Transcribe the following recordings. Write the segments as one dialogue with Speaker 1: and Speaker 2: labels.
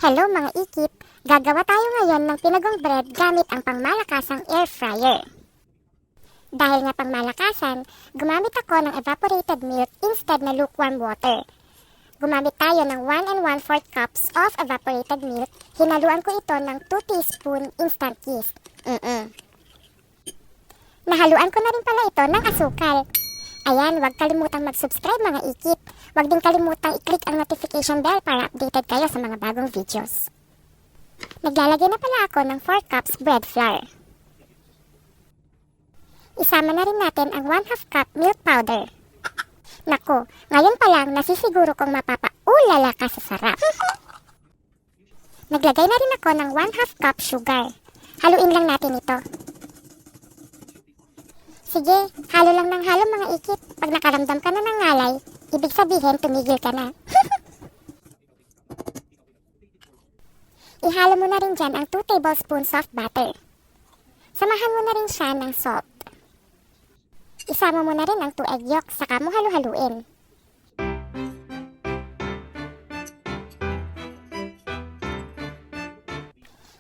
Speaker 1: Hello mga ikip! Gagawa tayo ngayon ng pinagong bread gamit ang pangmalakasang air fryer. Dahil nga pangmalakasan, gumamit ako ng evaporated milk instead na lukewarm water. Gumamit tayo ng 1 and 1/4 cups of evaporated milk. Hinaluan ko ito ng 2 teaspoon instant yeast. Nahaluan ko na rin pala ito ng asukal. Ayan, huwag kalimutang mag-subscribe mga ikip. Huwag din kalimutang i-click ang notification bell para updated kayo sa mga bagong videos. Naglalagay na pala ako ng 4 cups bread flour. Isama na rin natin ang 1/2 cup milk powder. Nako, ngayon pa lang nasisiguro kong mapapaulala ka sa sarap. Naglagay na rin ako ng 1/2 cup sugar. Haluin lang natin ito. Sige, halo lang ng halo mga ikip. Pag nakaramdam ka na ng ngalay, ibig sabihin tumigil ka na. Ihalo mo na rin dyan ang 2 tablespoons of butter. Samahan mo na rin siya ng salt. Isama mo na rin ang 2 egg yolks, saka mo halu-haluin.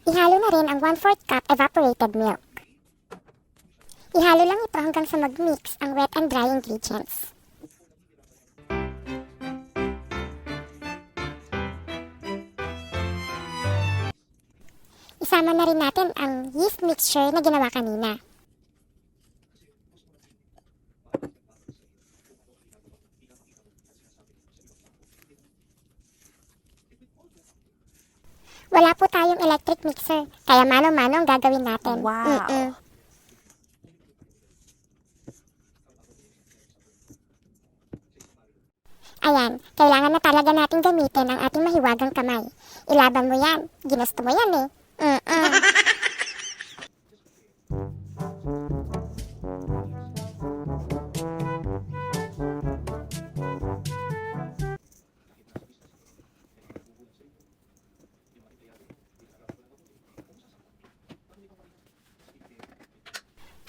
Speaker 1: Ihalo na rin ang 1/4 cup evaporated milk. Ihalo lang ito hanggang sa mag-mix ang wet and dry ingredients. Isama na rin natin ang yeast mixture na ginawa kanina. Wala po tayong electric mixer, kaya mano-mano ang gagawin natin.
Speaker 2: Wow!
Speaker 1: Ayan, kailangan na talaga natin gamitin ang ating mahiwagang kamay. Ilaban mo yan. Ginusto mo yan eh.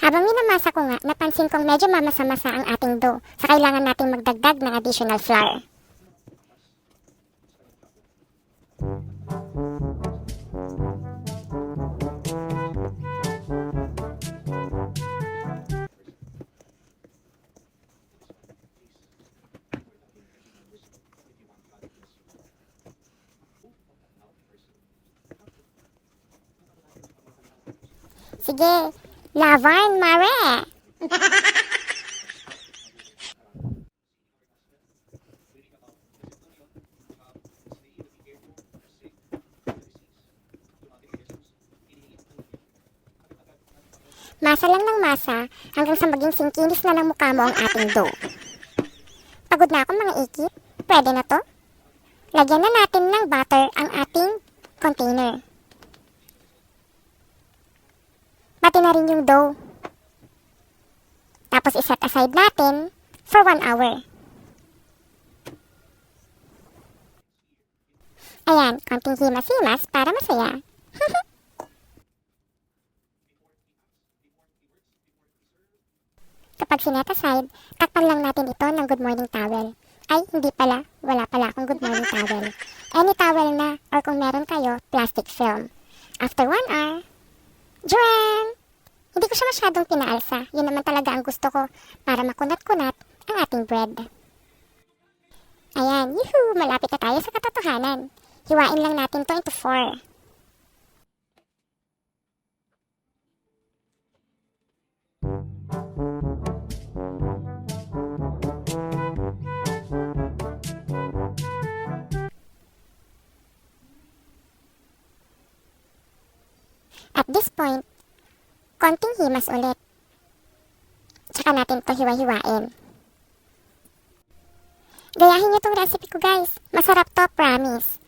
Speaker 1: Habang minamasa ko nga, napansin kong medyo mamasa-masa ang ating dough, sa kailangan nating magdagdag ng additional flour. Sige, Laverne Mare! Masa lang ng masa hanggang sa maging singkinis na ng mukha mo ang ating dough. Pagod na ako mga ikip. Pwede na to? Lagyan na natin ng butter ang ating container. Pati na rin yung dough. Tapos iset aside natin for 1 hour. Ayan, konting himas-himas para masaya. Kapag sinet aside, takpan lang natin ito ng good morning towel. Ay, hindi pala. Wala pala akong good morning towel. Any towel na, or kung meron kayo, plastic film. After 1 hour, Joanne! Hindi ko siya masyadong pinaalsa. Yun naman talaga ang gusto ko para makunat-kunat ang ating bread. Ayan, yuhuu! Malapit na tayo sa katotohanan. Hiwain lang natin to into 4. At this point, konting himas ulit. Tsaka natin ito hiwa-hiwain. Gayahin niyo tong recipe ko guys. Masarap to, promise.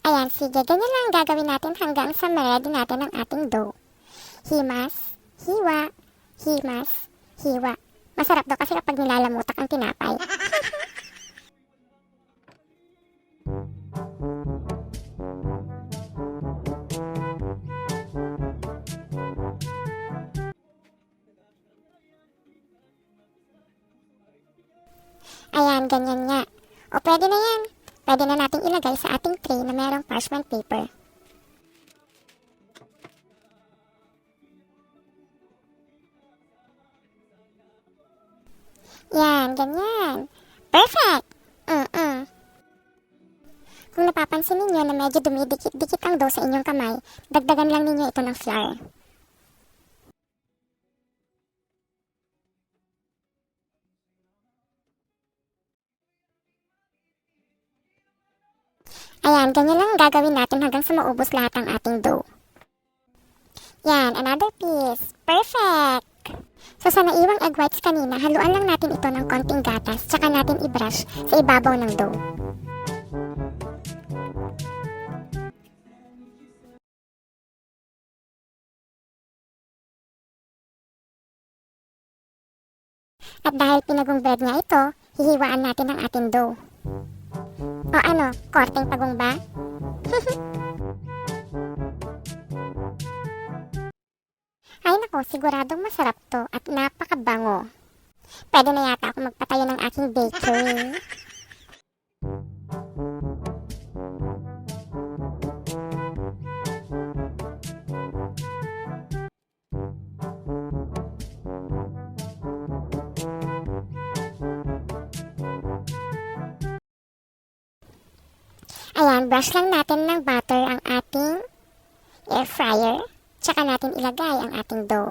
Speaker 1: Ayan, sige. Ganyan lang ang gagawin natin hanggang sa ma-ready natin ang ating dough. Himas, hiwa, himas, hiwa. Masarap daw kasi kapag nilalamutak ang tinapay. Ayan, Yan, ganyan nga. O pwede na yan. Pwede na nating ilagay sa ating tray na merong parchment paper. Yan, ganyan. Perfect! Kung napapansin ninyo na medyo dumidikit-dikit ang dough sa inyong kamay, dagdagan lang ninyo ito ng flour. Ayan, ganyan lang ang gagawin natin hanggang sa maubos lahat ang ating dough. Yan, another piece. Perfect! So sa naiwang egg whites kanina, haluan lang natin ito ng konting gatas, tsaka natin i-brush sa ibabaw ng dough. At dahil pinagong bread nga ito, hihiwaan natin ang ating dough. O ano, korteng pagong ba? Ay nako, siguradong masarap to at napakabango. Pwede na yata ako magpatayo ng aking bakery. Ayan, brush lang natin ng butter ang ating air fryer. Tsaka natin ilagay ang ating dough.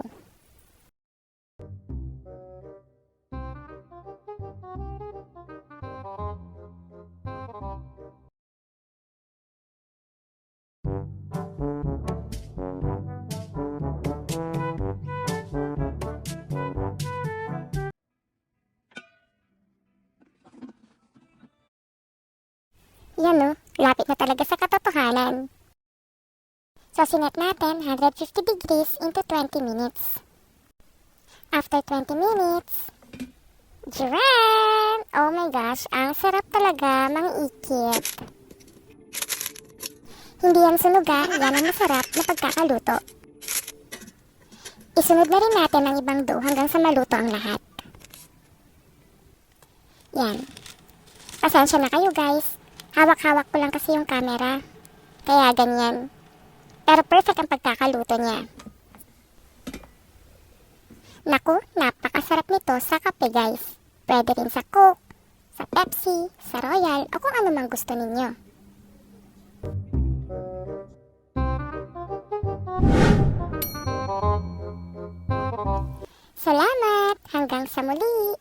Speaker 1: Yan o, lapit na talaga sa katotohanan. So, sinet natin 150 degrees into 20 minutes. After 20 minutes, Jiran! Oh my gosh, ang sarap talaga, mangiikit. Hindi yan sunugan, yan ang masarap na pagkakaluto. Isunod na rin natin ang ibang dough hanggang sa maluto ang lahat. Yan. Pasensya na kayo guys. Hawak-hawak ko lang kasi yung camera. Kaya ganyan. Pero perfect ang pagkakaluto niya. Naku, napakasarap nito sa kape guys. Pwede rin sa Coke, sa Pepsi, sa Royal, o kung ano mang gusto ninyo. Salamat! Hanggang sa muli!